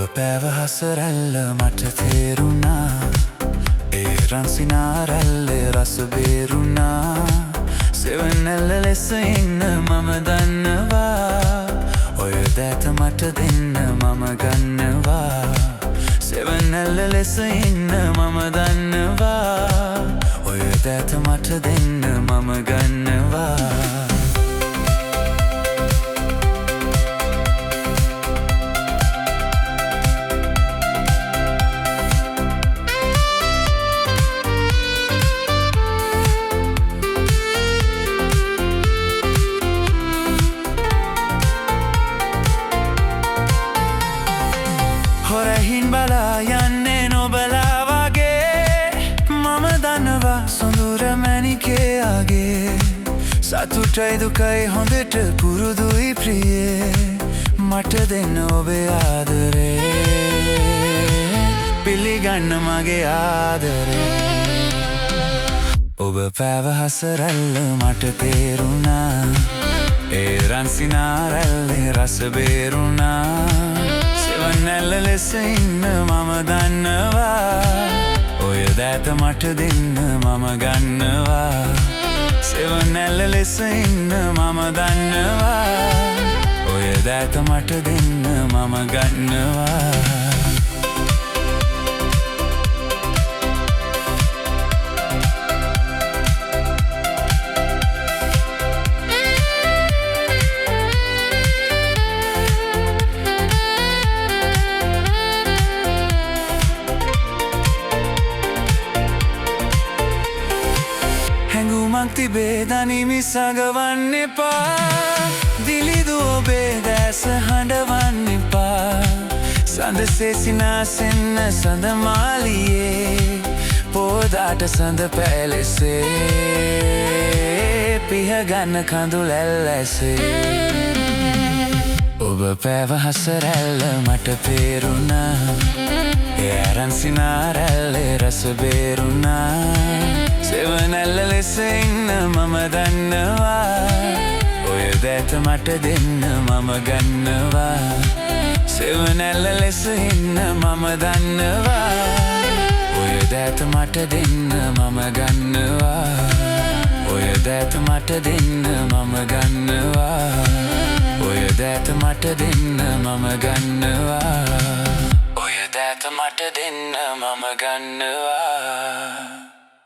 පෑව හසරැල්ල මට තේරුණා ඒ රන්සිනාරැල්ලේ රස බේරුණා සෙවනැල්ල ලෙස ඉන්න මම දන්නවා ඔය දෑත මට දෙන්න මම ගන්නවා සෙවනැල්ල ලෙස ඉන්න මම දන්නවා ඔය දෑත මට දෙන්න මම ගන්නවා හොරහින් බලා යන්නේ නොබලා වගේ මම දන්නවා සොඳුර මැණිකයාගේ සතුටයි දුකයි හොඳට පුරුදුයි ප්‍රියේ මට දෙන්න ඔබේ ආදරේ පිළිගන්න මගේ ආදරේ ඔබ පෑව හසරැල්ල මට තේරුණා ඒ රන්සිනාරැල්ලේ රස බේරුණා සෙවනැල්ල ලෙස ඉන්න මම දන්නවා ඔය දෑත මට දෙන්න මම ගන්නවා සෙවනැල්ල ලෙස ඉන්න මම දන්නවා ඔය දෑත මට දෙන්න මම ගන්නවා හැඟුමක් තිබේ දනිමි සගවන්න එපා දිලිදු ඔබේ දැස හඬවන්න එපා සඳසේ සිනාසෙන්න සඳ මාලියේ පෝදාට සඳ පැලෙසේ පිහගන්න කඳුලැල් ඇසේ ඔබ පෑව හසරැල්ල මට පේරුණා ඒ රන්සිනාරැල්ලේ රස බේරුණා සෙවනැල්ල ලෙස ඉන්න මම දන්නවා ඔය දෑත මට දෙන්න මම ගන්නවා සෙවනැල්ල ලෙස ඉන්න මම දන්නවා ඔය දෑත මට දෙන්න මම ගන්නවා ඔය දෑත මට දෙන්න මම ගන්නවා ඔය දෑත මට දෙන්න මම ගන්නවා ඔය දෑත මට දෙන්න මම ගන්නවා